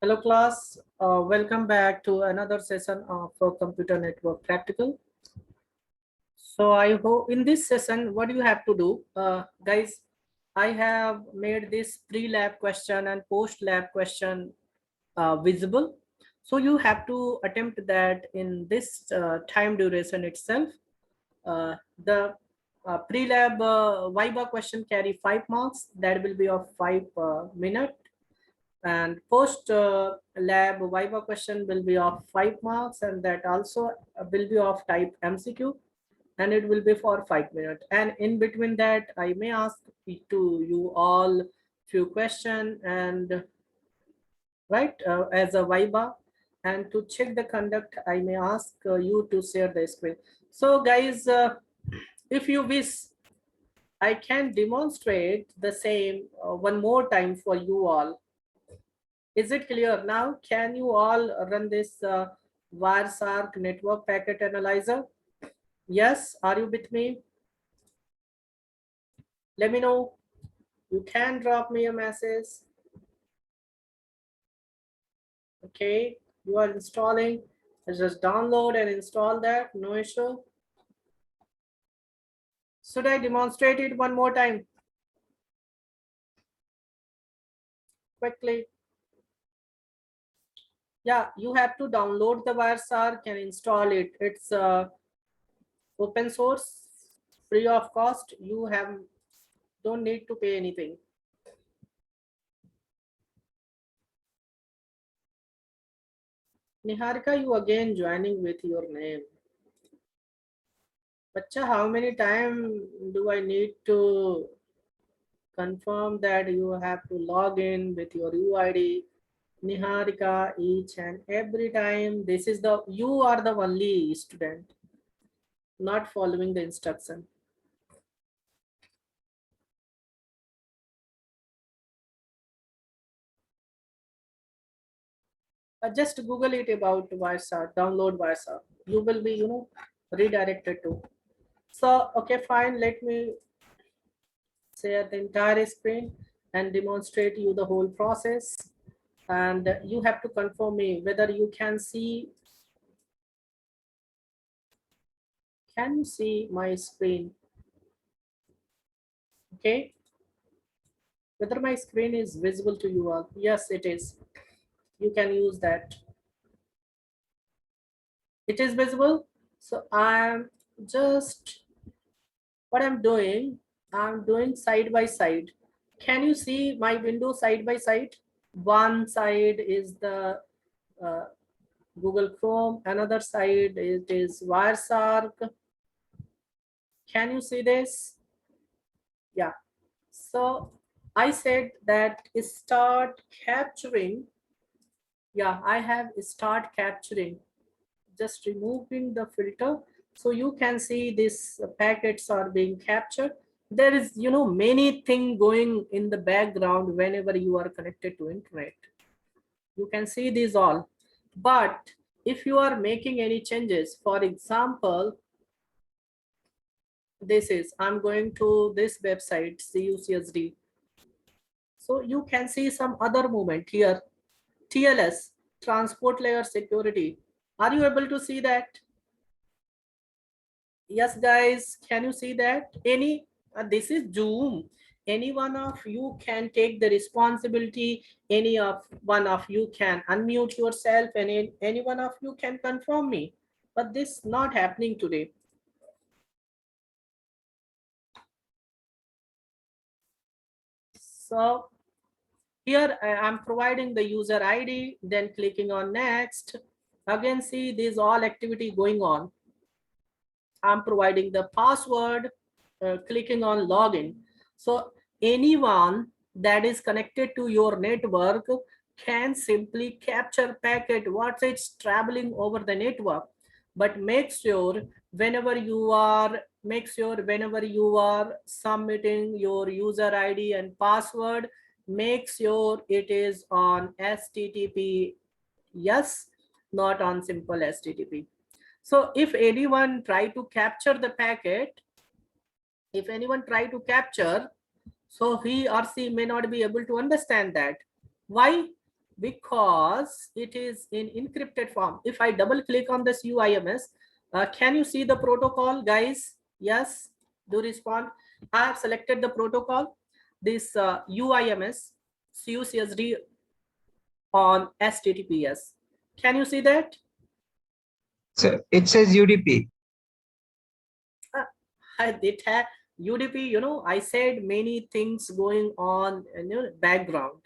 Hello class, welcome back to another session of Computer Network Practical. So I hope in this session, what you have to do, guys, I have made this pre-lab question and post-lab question visible. So you have to attempt that in this time duration itself. The pre-lab Viva question carry 5 marks, that will be of 5 minutes, and post lab Viva question will be of 5 marks, and that also will be of type MCQ, and it will be for 5 minutes. And in between that, I may ask to you all few question and as a Viva, and to check the conduct, I may ask you to share the screen. So guys, if you wish, I can demonstrate the same one more time for you all. Is it clear now? Can you all run this Wireshark network packet analyzer? Yes, are you with me? Let me know. You can drop me a message. Okay, you are installing. Just download and install that, no issue. Should I demonstrate it one more time? Quickly. Yeah, you have to download the Wireshark and install it. It's open source, free of cost. You don't need to pay anything. Niharika, you again joining with your name. Bacha, how many times do I need to confirm that you have to log in with your UID? Niharika, each and every time. You are the only student not following the instruction. Just Google it about Wireshark, download Wireshark. You will be, redirected to. So, okay, fine. Let me share the entire screen and demonstrate you the whole process. And you have to confirm me whether you can see. Can you see my screen? Okay. Whether my screen is visible to you all? Yes, it is. You can use that. It is visible. So I'm just, what I'm doing side by side. Can you see my window side by side? One side is the uh, Google Chrome, another side it is Wireshark. Can you see this? Yeah. So I said that start capturing. Yeah, I have start capturing. Just removing the filter, so you can see these packets are being captured. There is, many things going in the background whenever you are connected to internet. You can see these all. But if you are making any changes, for example, I'm going to this website, CUCSD. So you can see some other movement here. TLS, transport layer security. Are you able to see that? Yes, guys, can you see that? This is Zoom. Any one of you can take the responsibility. Any of one of you can unmute yourself, and any one of you can confirm me. But this not happening today. So here I'm providing the user ID, then clicking on next. Again, see these all activity going on. I'm providing the password, clicking on login. So anyone that is connected to your network can simply capture packet what it's traveling over the network. But make sure whenever you are submitting your user ID and password, make sure it is on HTTP, yes, not on simple HTTP. So if anyone try to capture the packet, so he or she may not be able to understand that. Why? because it is in encrypted form. If I double click on this UIMS, can you see the protocol, guys? Yes, do respond. I have selected the protocol, this UIMS CUCSD on HTTPS. Can you see that? So it says UDP. I did have UDP, I said many things going on in your background.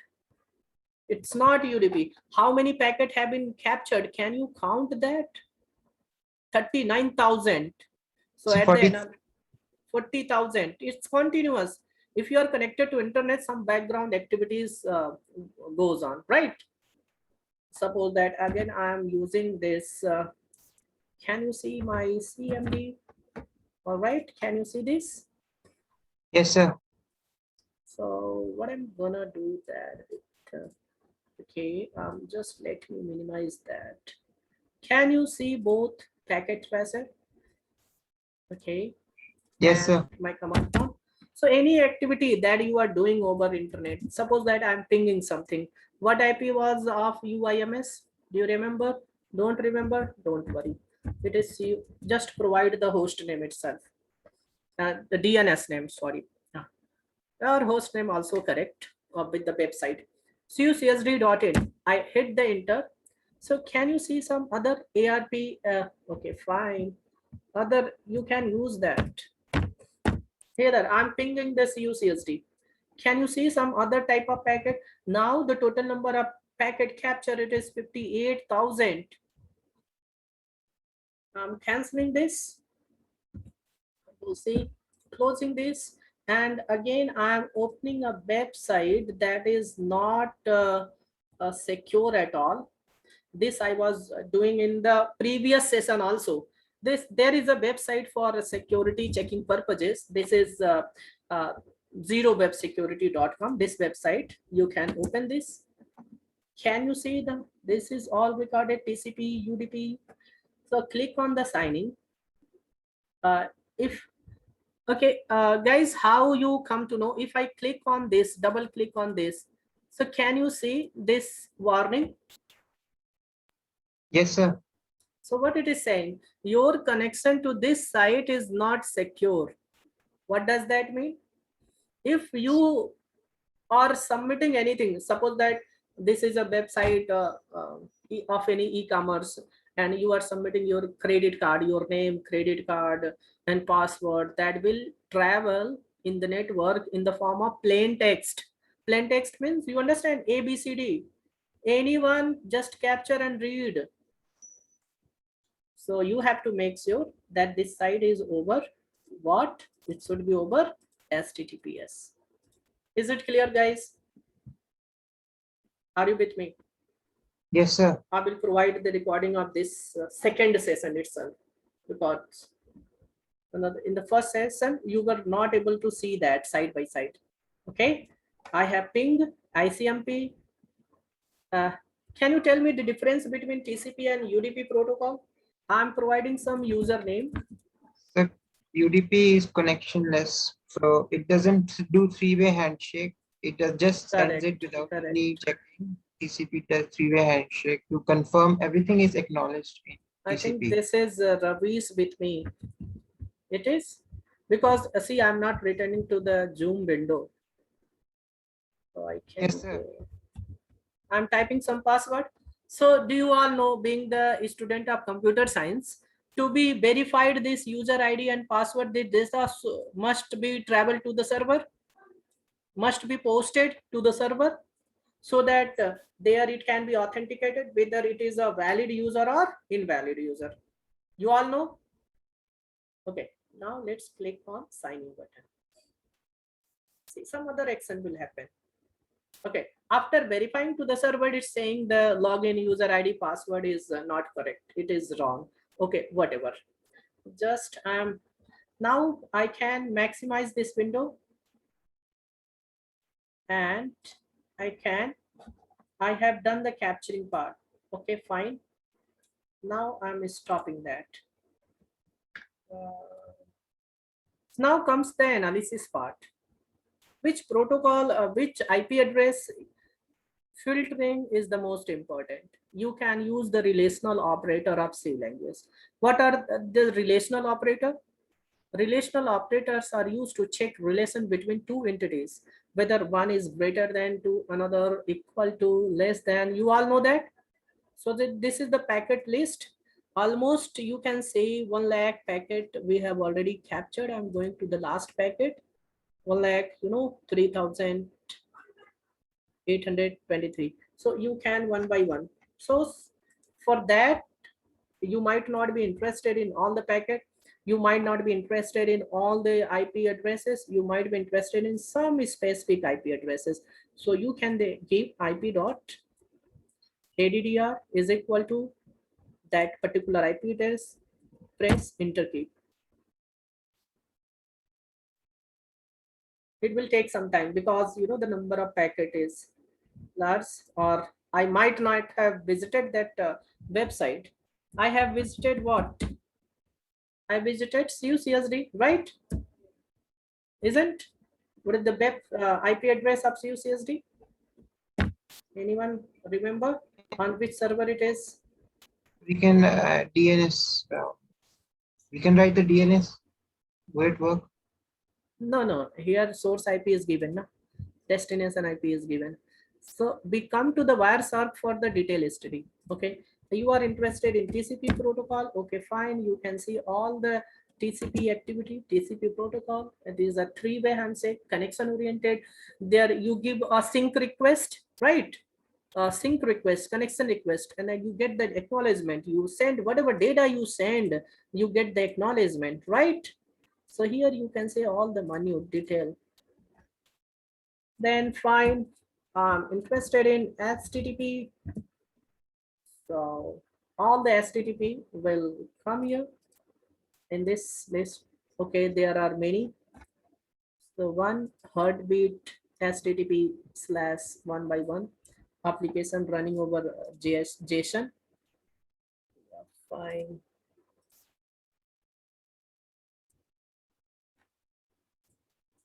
It's not UDP. How many packets have been captured? Can you count that? 39,000. So So at the 40. end, 40,000. It's continuous. If you are connected to internet, some background activities goes on, right? Suppose that again I am using this. Can you see my CMD? All right. Can you see this? Yes, sir. So what I'm gonna do that. Okay. Just let me minimize that. Can you see both packet tracer? Okay. Yes, And sir. my command prompt. So any activity that you are doing over internet, suppose that I'm pinging something. What IP was of UIMS? Do you remember? Don't remember? Don't worry. It is you just provide the host name itself. The DNS name, sorry. Our host name also correct with the website. CUCSD.in. I hit the enter. So can you see some other ARP? Okay, fine. Other, you can use that. Here, I'm pinging the CUCSD. Can you see some other type of packet? Now the total number of packet capture, it is 58,000. I'm canceling this. You see, closing this. And again, I'm opening a website that is not secure at all. This I was doing in the previous session also. There is a website for security checking purposes. This is uh, zerowebsecurity.com. This website, you can open this. Can you see this is all recorded TCP UDP. So click on the signing. If okay, guys, how you come to know? If I click on this, double click on this, so can you see this warning? Yes, sir. So what it is saying, your connection to this site is not secure. What does that mean? If you are submitting anything, suppose that this is a website of any e-commerce, and you are submitting your credit card, your name, credit card, and password, that will travel in the network in the form of plain text. Plain text means, you understand, ABCD. Anyone just capture and read. So you have to make sure that this site is over what? It should be over HTTPS. Is it clear, guys? Are you with me? Yes, sir. I will provide the recording of this second session itself, because in the first session you were not able to see that side by side. Okay, I have pinged ICMP. Can you tell me the difference between TCP and UDP protocol? I'm providing some username. So UDP is connectionless, so it doesn't do three-way handshake. It just sends it Correct, without any correct. checking. TCP does three-way handshake to confirm everything is acknowledged in I think TCP. this is Ravi's with me. It is because see, I'm not returning to the Zoom window, so I Yes, can sir. go. I'm typing some password. So do you all know, being the student of computer science, to be verified this user ID and password, this must be traveled to the server, must be posted to the server, so that there it can be authenticated whether it is a valid user or invalid user. You all know? Okay, now let's click on sign in button. See, some other action will happen. Okay, after verifying to the server, it's saying the login user ID password is not correct. It is wrong. Okay, whatever. Just now I can maximize this window, and I have done the capturing part. Okay, fine. Now I'm stopping that. Now comes the analysis part. Which protocol, which IP address Filtering is the most important. You can use the relational operator of C language. What are the relational operator? Relational operators are used to check relation between two entities, whether one is greater than to another, equal to, less than. You all know that. So this is the packet list. Almost you can say 1 lakh packet we have already captured. I'm going to the last packet. 1 lakh, 3,823. So you can one by one. So for that, you might not be interested in all the packet. You might not be interested in all the IP addresses. You might be interested in some specific IP addresses. So you can give IP dot ADDR is equal to that particular IP address. Press enter key. It will take some time because the number of packet is large, or I might not have visited that website. I have visited what? I visited CUCSD, right? Isn't? What is the web IP address of CUCSD? Anyone remember on which server it is? We can DNS. We can write the DNS. Will it work? No. Here source IP is given. No? Destination IP is given. So we come to the Wireshark for the detail study. Okay. You are interested in TCP protocol. Okay, fine. You can see all the TCP activity, TCP protocol. It is a three-way handshake, connection oriented. There you give a sync request, right? Sync request, connection request, and then you get the acknowledgement. You send whatever data you send, you get the acknowledgement, right? So here you can say all the minute detail. Then fine, interested in HTTP. So all the HTTP will come here in this list. Okay, there are many. So one heartbeat HTTP / 1x1 application running over JSON. Fine.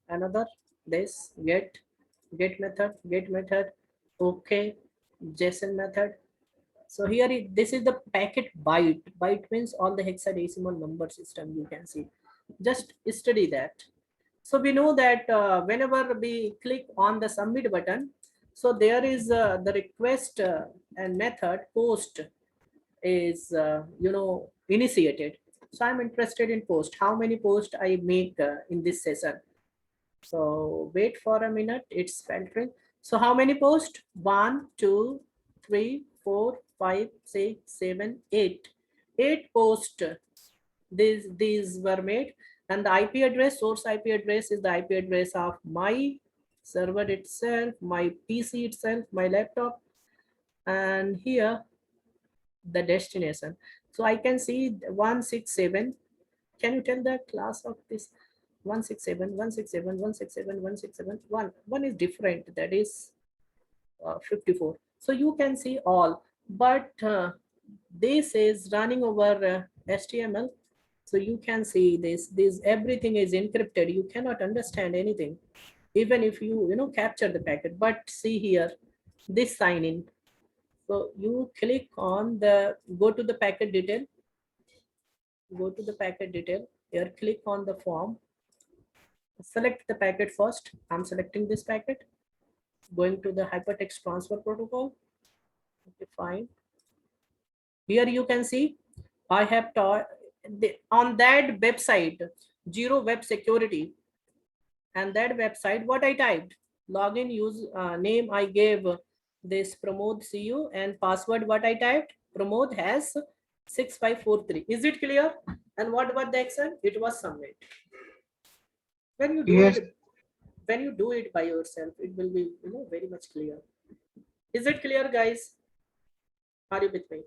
Another this get method. Okay, JSON method. So here this is the packet byte. Byte means all the hexadecimal number system you can see. Just study that. So we know that whenever we click on the submit button, so there is the request and method post is initiated. So I'm interested in post. How many posts I make in this session? So wait for a minute. It's filtering. So how many posts? 1, 2, 3, 4, 5, 6, 7, 8. 8 posts. These were made, and the IP address, source IP address, is the IP address of my server itself, my PC itself, my laptop, and here the destination. So I can see 167. Can you tell the class of this? 167, 167, 167, 167, 1 is different, that is 54. So you can see all, but this is running over HTML. So you can see this everything is encrypted. You cannot understand anything, even if you capture the packet. But see here, this sign in. So you click on go to the packet detail. Go to the packet detail. Here, click on the form. Select the packet first. I'm selecting this packet. Going to the hypertext transfer protocol. Okay, fine. Here you can see I have taught on that website, Zero Web Security, and that website, what I typed, login use name I gave this Pramod CU, and password what I typed, Pramod has 6543. Is it clear? And what about the action? It was submit. When you do Yes. it, when you do it by yourself, it will be very much clear. Is it clear, guys? Are you with me?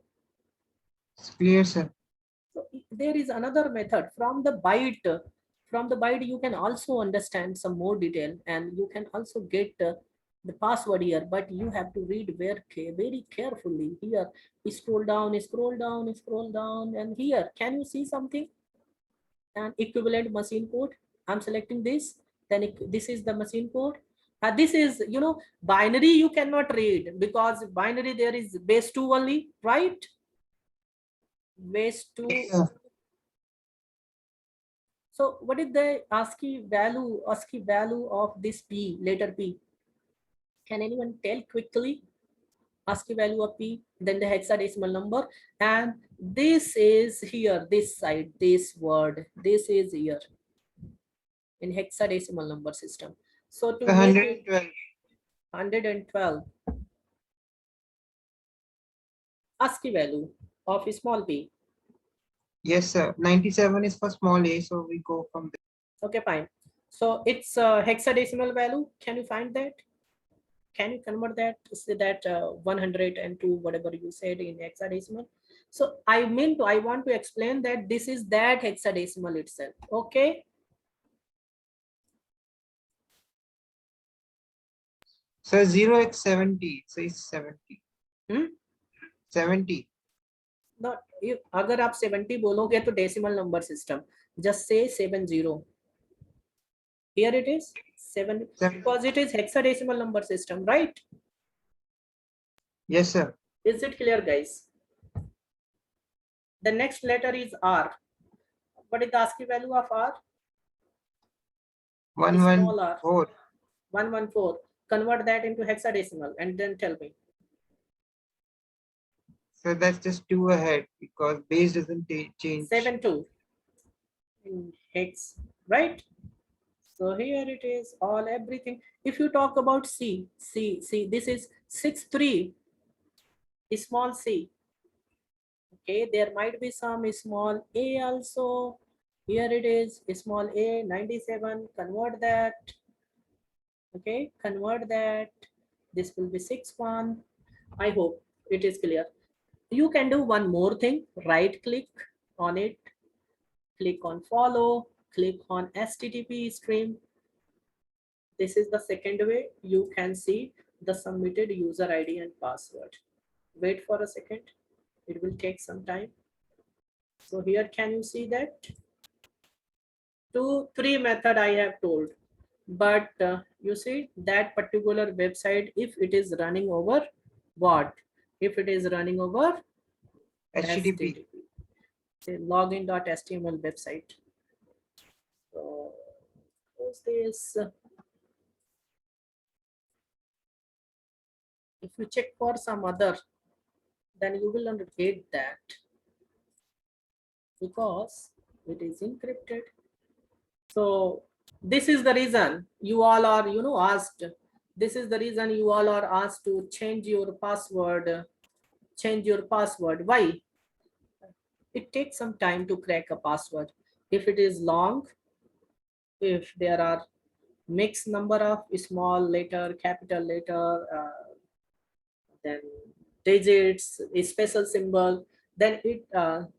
It's clear, sir. So there is another method from the byte. From the byte, you can also understand some more detail, and you can also get the password here. But you have to read very carefully. Here, scroll down, scroll down, scroll down, and here, can you see something? An equivalent machine code. I'm selecting this. Then this is the machine code. This is, you know, binary you cannot read because binary there is base 2 only, right? Base 2. Yes, sir. So what is the ASCII value of this P, letter P? Can anyone tell quickly? ASCII value of P, then the hexadecimal number, and this is here, this side, this word, this is here in hexadecimal number system. So to The make it 112. 112, ASCII value of small p. Yes, sir. 97 is for small a, so we go from there. Okay, fine. So it's hexadecimal value. Can you find that? Can you convert that to say that 102, whatever you said in hexadecimal? So I want to explain that this is that hexadecimal itself. Okay. So 0x70, so it's 70. Hmm? 70. Not if अगर आप 70 बोलोगे तो decimal number system. Just say 70. Here it is 7 because it is hexadecimal number system, right? Yes, sir. Is it clear, guys? The next letter is R. What is the ASCII value of R? Small r. 114. 114. Convert that into hexadecimal and then tell me. So that's just 2 ahead because base doesn't change. 72 in hex, right? So here it is, all everything. If you talk about C, this is 63, small c. Okay, there might be some small a also. Here it is, small a, 97. Convert that. Okay, convert that. This will be 61. I hope it is clear. You can do one more thing. Right click on it, click on follow, click on HTTP stream. This is the second way you can see the submitted user ID and password. Wait for a second. It will take some time. So here, can you see that? 2, 3 method I have told. But you see that particular website, if it is running over what? If it is running over HTTP. say login.html website. So what's this? If you check for some other, then you will not get that because it is encrypted. So this is the reason you all are, you know, asked. This is the reason you all are asked to change your password. Change your password. Why? It takes some time to crack a password. If it is long, if there are mixed number of small letter, capital letter, then digits, a special symbol, then it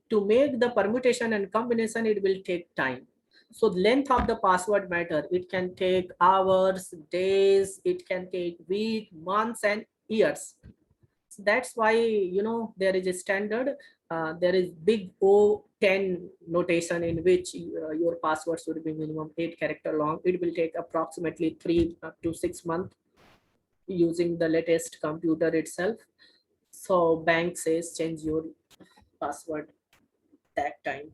to make the permutation and combination, it will take time. So length of the password matter. It can take hours, days, it can take week, months, and years. So that's why, you know, there is a standard. There is big O10 notation in which your password should be minimum 8 character long. It will take approximately 3 to 6 months using the latest computer itself. So bank says change your password that time.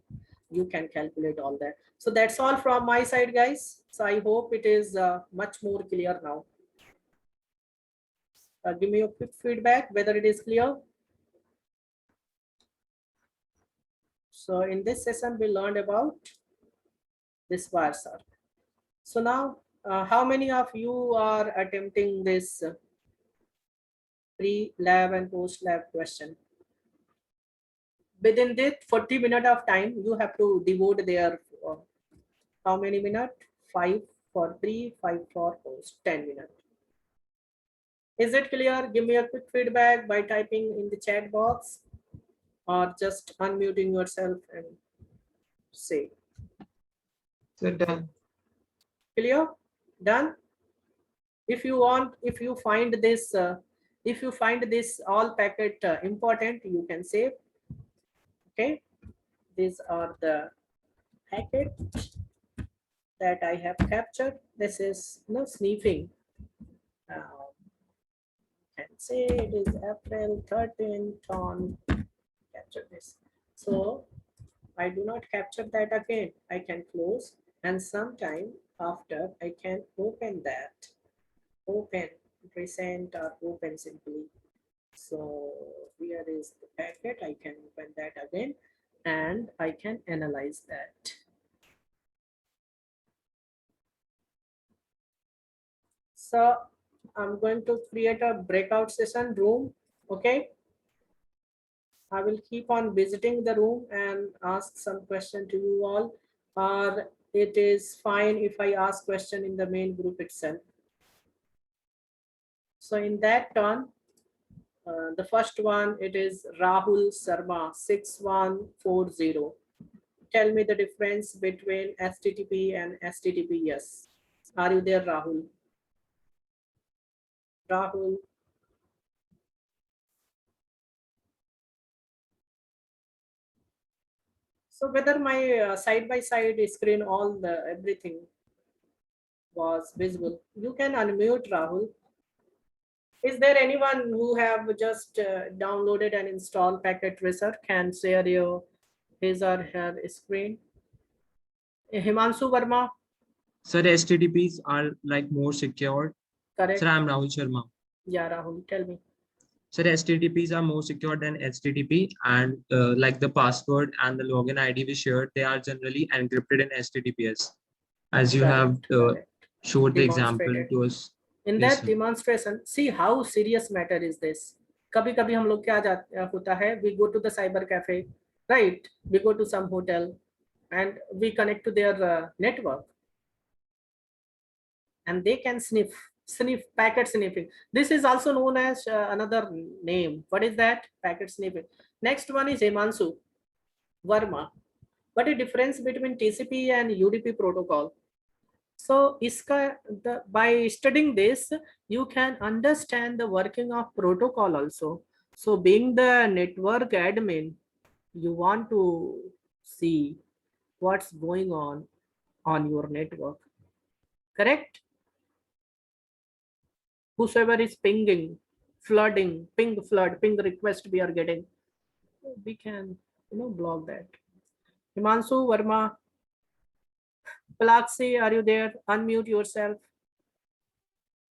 You can calculate all that. So that's all from my side, guys. So I hope it is much more clear now. Give me a quick feedback whether it is clear. So in this session, we learned about this Wireshark. So now, how many of you are attempting this pre-lab and post-lab question? Within this 40 minutes of time, you have to devote their how many minutes? 5 for pre, 5 for post, 10 minutes. Is it clear? Give me a quick feedback by typing in the chat box or just unmuting yourself and say. So done. Clear? Done? If you want, if you find this all packet important, you can save. Okay, these are the packet that I have captured. This is sniffing. Can say it is April 13th on capture this. So I do not capture that again. I can close, and sometime after I can open that. Open, present, or open simply. So here is the packet. I can open that again and I can analyze that. So I'm going to create a breakout session room. Okay. I will keep on visiting the room and ask some question to you all, or it is fine if I ask question in the main group itself. So in that turn, the first one, it is Rahul Sharma 6140. Tell me the difference between HTTP and HTTPS. Are you there, Rahul? Rahul. So whether my side by side screen, all the everything was visible. You can unmute, Rahul. Is there anyone who have just downloaded and installed Packet Tracer can share your his or her screen? Himanshu Verma, Sir, HTTPs are like more secure. correct? Sir, I'm Rahul Sharma. Yeah, Rahul, tell me. Sir, HTTPs are more secure than HTTP, and like the password and the login ID we shared, they are generally encrypted in HTTPS. As you have Correct. showed the example Demonstrated. to us. In Yes, that sir. demonstration, see how serious matter is this. कभी कभी हम लोग क्या होता है, we go to the cyber cafe, right? We go to some hotel and we connect to their network, and they can sniff packet sniffing. This is also known as another name. What is that? Packet sniffing. Next one is Himanshu Verma. What is difference between TCP and UDP protocol? So by studying this, you can understand the working of protocol also. So being the network admin, you want to see what's going on your network, correct? Whosoever is pinging, flooding, ping flood, ping request we are getting, we can block that. Himanshu Verma, Palaxi, are you there? Unmute yourself.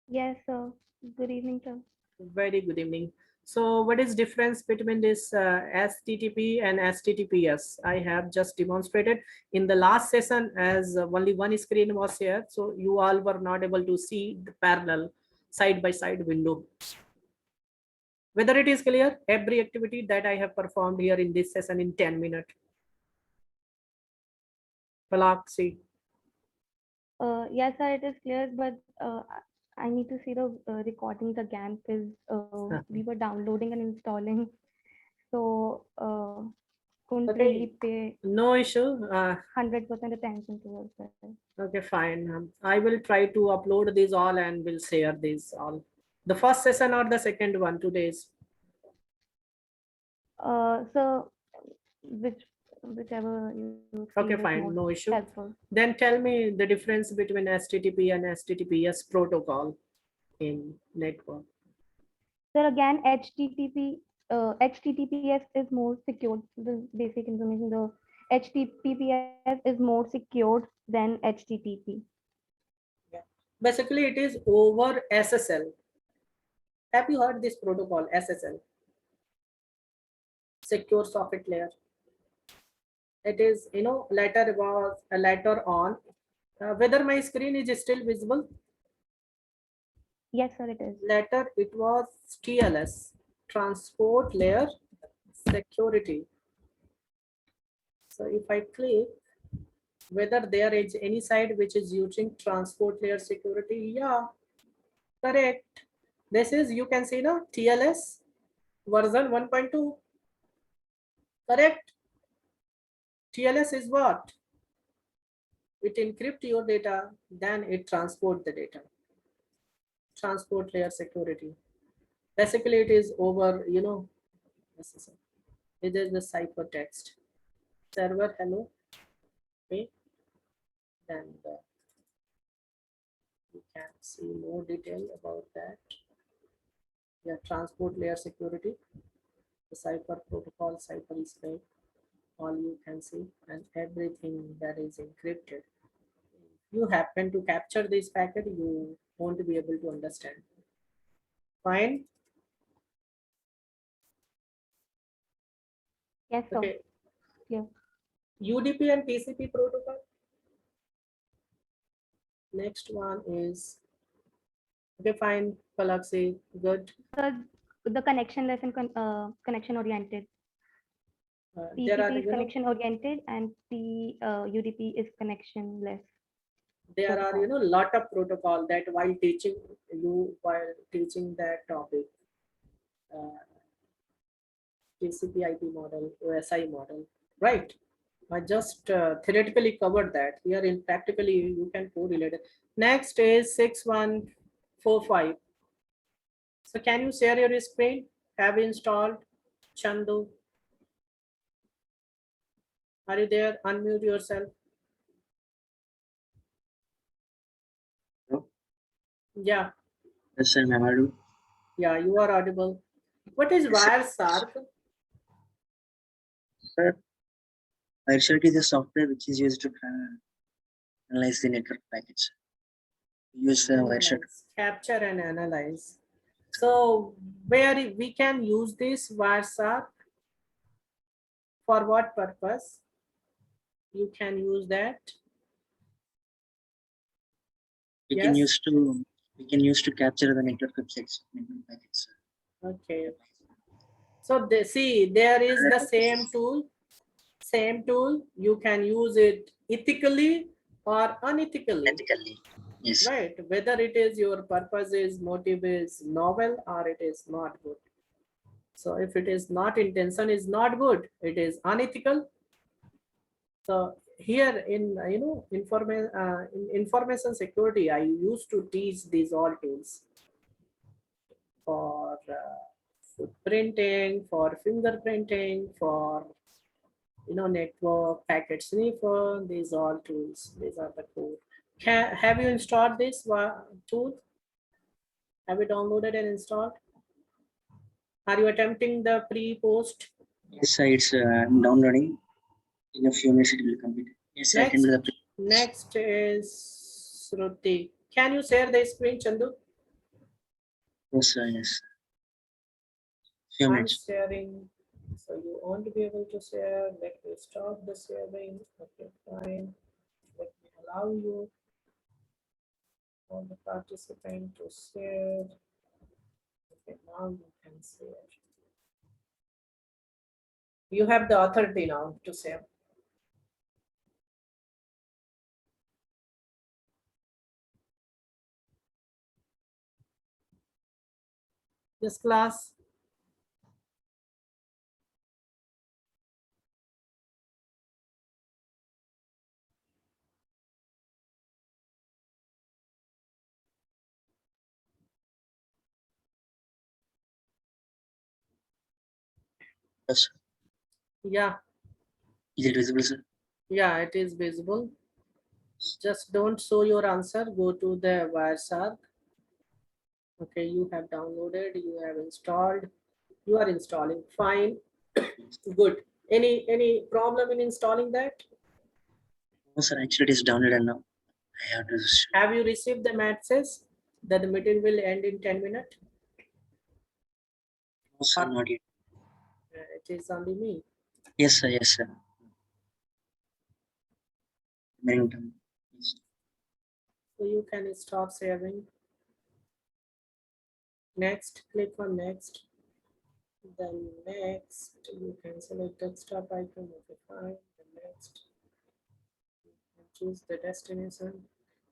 Yes, sir. Good evening, sir. Very good evening. So what is difference between this HTTP and HTTPS? I have just demonstrated in the last session as only one screen was here. So you all were not able to see the parallel side by side window. Whether it is clear, every activity that I have performed here in this session in 10 minutes. Palaxi. Yes, sir, it is clear, but I need to see the recordings again because we were downloading and installing. So couldn't Okay. really pay No issue. 100% attention towards that. Okay, fine. I will try to upload these all and will share these all. The first session or the second one, today's? So whichever you Okay, feel is fine, more no issue. helpful. Then tell me the difference between HTTP and HTTPS protocol in network. So again, HTTPS is more secure. The basic information, the HTTPS is more secured than HTTP. Yeah. Basically, it is over SSL. Have you heard this protocol, SSL? Secure Socket Layer. It is, later on. Whether my screen is still visible? Yes, sir, it is. Later, it was TLS, Transport Layer Security. So if I click, whether there is any site which is using transport layer security, yeah, correct. This is, you can see the TLS version 1.2, correct? TLS is what? It encrypt your data, then it transport the data. Transport layer security. Basically, it is over, it is the ciphertext. Server, hello, okay, and You can see more detail about that. Yeah, transport layer security, the cipher protocol, cipher spec, all you can see, and everything that is encrypted. If you happen to capture this packet, you won't be able to understand. Fine. Yes, sir. Okay. Yeah. UDP and TCP protocol. Next one is, okay, fine, Palaxi, good. So the connectionless and connection oriented. There are, TCP is connection oriented and the UDP is connectionless. there are, lot of protocol that while teaching that topic, TCP IP model, OSI model, right? I just theoretically covered that. Here in practically you can correlate it. Next is 6145. So can you share your screen? Have you installed Chandu? Are you there? Unmute yourself. Hello? Yeah, Yes, sir, ma'am. Audible? yeah, you are audible. What is Yes, sir. Wireshark? Sir, Wireshark is a software which is used to analyze the network packets. We use Wireshark. Analyze, capture and analyze. So where we can use this Wireshark? For what purpose? You can use that. We Yes. can use to capture the network websites, network packets. Sir. Okay. So they see there is the same tool. You can use it ethically or unethically. Ethically. Yes. Right, whether it is your purpose is motive is novel or it is not good. So if it is not, intention is not good, it is unethical. So here in in information security, I used to teach these all tools for footprinting, for fingerprinting, for network packet sniffer. These all tools, these are the core. Have you installed this tool? Have you downloaded and installed? Are you attempting the pre-post? Yes, sir. It's I'm downloading. In a few minutes, it will complete. Yes, I attended the. Next is Shruti. Can you share the screen, Chandu? Yes, sir. Yes. Few I'm minutes. sharing. So you won't be able to share. Let me stop the sharing. Okay, fine. Let me allow you, all the participants, to share. Okay, now you can share. You have the authority now to share. This class. Yes. Sir. Yeah. Is it visible, sir? Yeah, it is visible. Just don't show your answer. Go to the Wireshark. Okay, you have downloaded, you have installed, you are installing. Fine. Good. Any problem in installing that? No, sir. Actually, it is downloaded now. I have to. Have you received the message that the meeting will end in 10 minutes? No, sir, not yet. It is only me. Yes, sir. Yes, sir. Merrington. Yes. So you can stop sharing. Next, click on next. Then next, you can select desktop icon. Okay, fine. The next, you can choose the destination.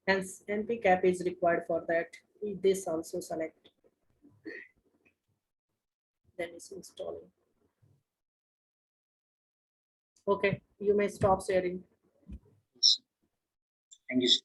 And npcap is required for that. This also select. Then it's installing. Okay, you may stop sharing. Yes. Thank you, sir.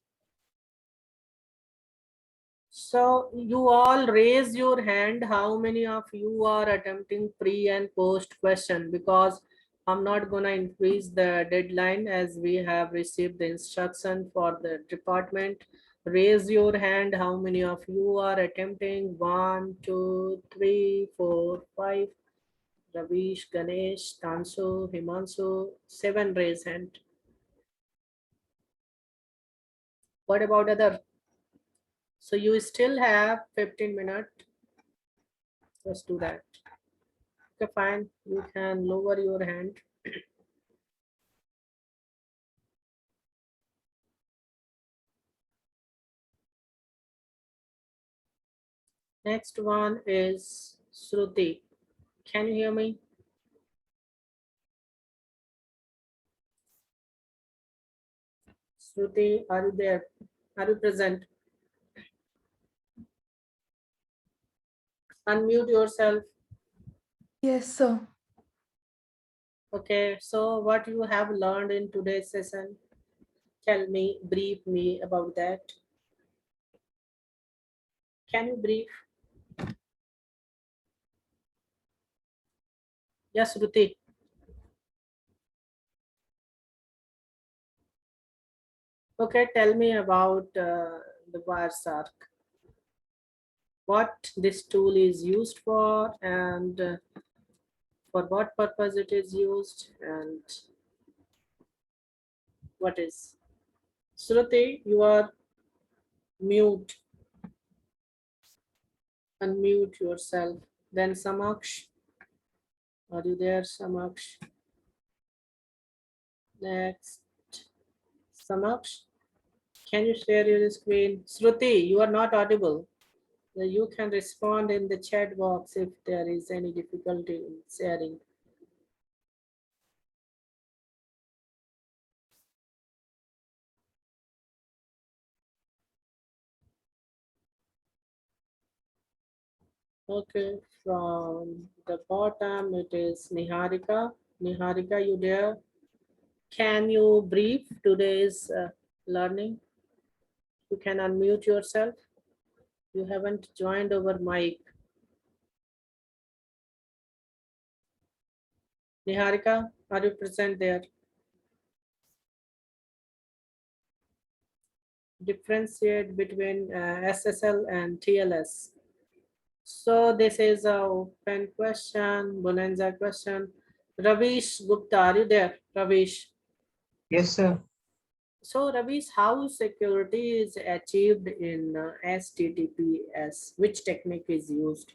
So you all raise your hand. How many of you are attempting pre and post question? Because I'm not gonna increase the deadline as we have received the instruction for the department Raise your hand. How many of you are attempting? 1, 2, 3, 4, 5. Ravish, Ganesh, Tansu, Himansu. 7 raise hand. What about other? So you still have 15 minutes. Let's do that. Okay, fine. You can lower your hand. Next one is Shruti. Can you hear me? Shruti, are you there? Are you present? Unmute yourself. Yes, sir. Okay, so what you have learned in today's session? Tell me, brief me about that. Can you brief? Yes, Shruti. Okay, tell me about the Wireshark. What this tool is used for and for what purpose it is used and what is. Shruti, you are mute. Unmute yourself. Then Samaksh. Are you there, Samaksh? Next. Samaksh. Can you share your screen? Shruti, you are not audible. You can respond in the chat box if there is any difficulty in sharing. Okay, from the bottom it is Niharika. Niharika, you there? Can you brief today's learning? You can unmute yourself. You haven't joined our mic. Niharika, are you present there? Differentiate between SSL and TLS. So this is a open question, bonanza question. Ravish Gupta, are you there? Ravish. Yes, sir. So Ravish, how security is achieved in HTTPS? Which technique is used?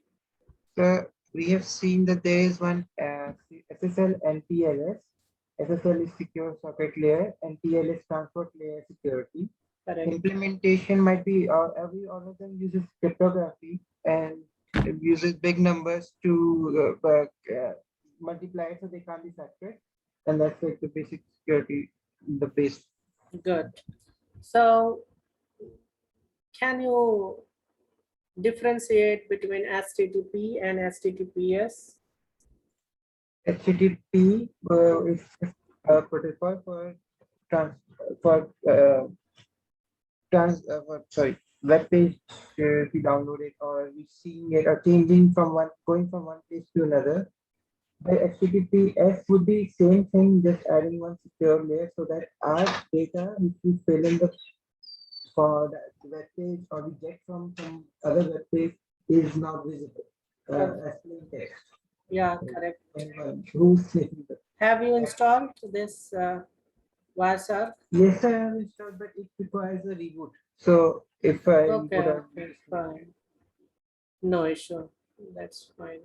So we have seen that there is one SSL and TLS. SSL is secure socket layer and TLS transport layer security. Correct. Implementation might be all of them uses cryptography and it uses big numbers to multiply it so they can't be factored. And that's like the basic security, the base. Good. So can you differentiate between HTTP and HTTPS? HTTP is a protocol for trans for web page we download it or we seeing it or changing from going from one place to another. The HTTPS would be same thing, just adding one secure layer so that our data which we fill in the for the web page or we get from some other web page is not visible as plain text. Yeah, correct. Who's taking the Have you installed this Wireshark? Yes, I have installed, but it requires a reboot. So if I Okay, put on okay, fine. No issue. That's fine.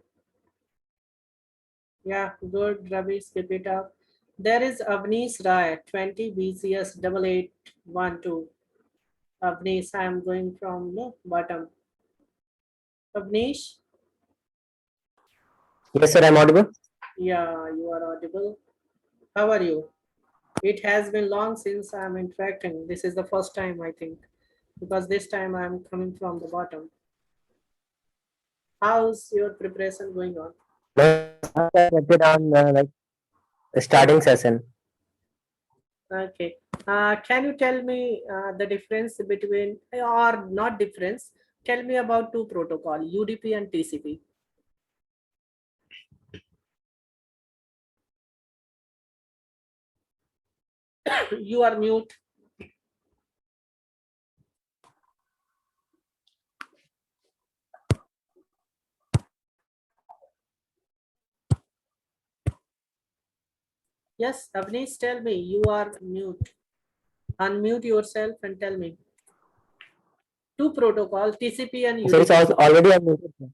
Yeah, good, Ravi, skip it up. There is Avnish Rai, 20 BCS 8812. Avnish, I'm going from the bottom. Avnish? Yes, sir, I'm audible. Yeah, you are audible. How are you? It has been long since I'm interacting. This is the first time, I think, because this time I'm coming from the bottom. How's your preparation going on? No, I started on like the starting session. Okay. Can you tell me the difference between, or not difference, tell me about two protocol, UDP and TCP. You are mute. Yes, Avnish, tell me. You are mute. Unmute yourself and tell me. Two protocols, TCP and So it's UDP. already unmuted. Sir.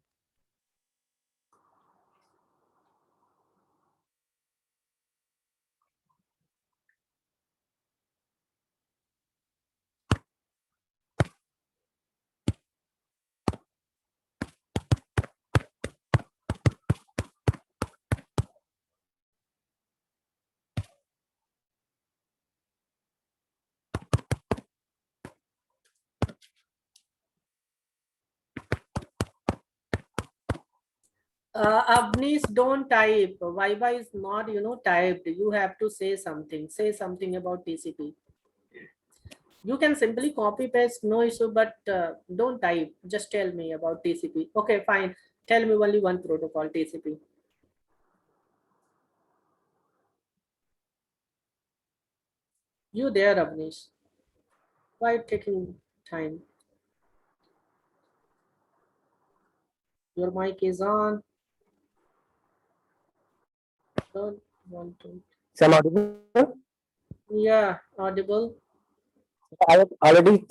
Avnish, don't type. Viva is not, typed. You have to say something. Say something about TCP. You can simply copy paste, no issue, but don't type. Just tell me about TCP. Okay, fine. Tell me only one protocol, TCP. You there, Avnish? Why taking time? Your mic is on. Don't want to. So I'm audible? Yeah, audible. I have already.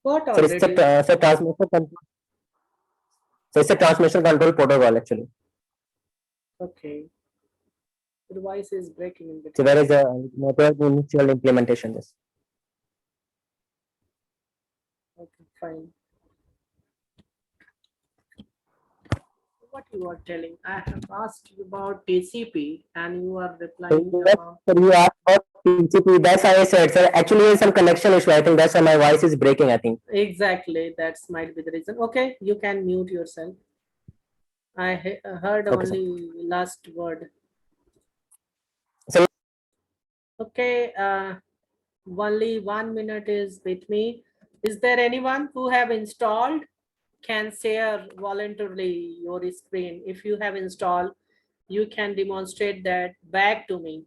What So it's already? so transmission control. So it's a transmission control protocol actually. Okay. Your voice is breaking in So between. there is a network initial implementation. This. Okay, fine. What you are telling? I have asked you about TCP and you are replying So yes, about. sir, you asked about TCP. That's how I said. Sir, actually, there's some connection issue. I think that's why my voice is breaking. I think. Exactly, that's might be the reason. Okay, you can mute yourself. I heard Okay, sir. only last word. So Okay, only 1 minute is with me. Is there anyone who have installed? Can share voluntarily your screen. If you have installed, you can demonstrate that back to me.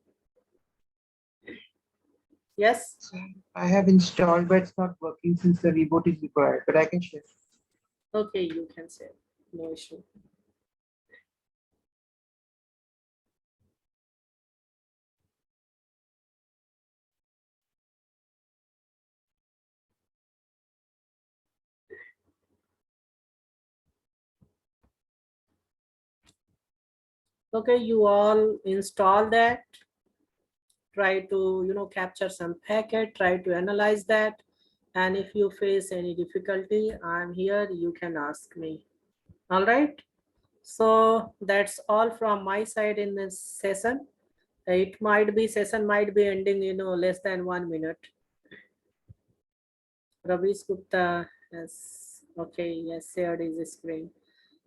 Yes. So I have installed, but it's not working since the reboot is required, but I can share. Okay, you can share. No issue. Okay, you all install that. Try to, capture some packet, try to analyze that. And if you face any difficulty, I'm here, you can ask me. All right. So that's all from my side in this session. Session might be ending, less than 1 minute. Ravish Gupta has, okay, yes, shared his screen.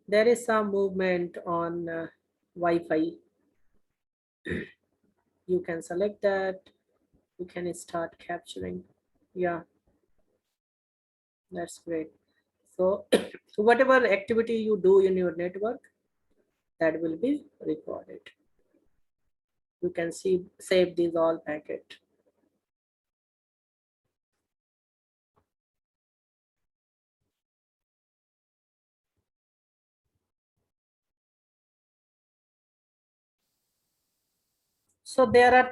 There is some movement on Wi-Fi. You can select that. You can start capturing. Yeah, that's great. So whatever activity you do in your network, that will be recorded. You can see, save these all packet. So there are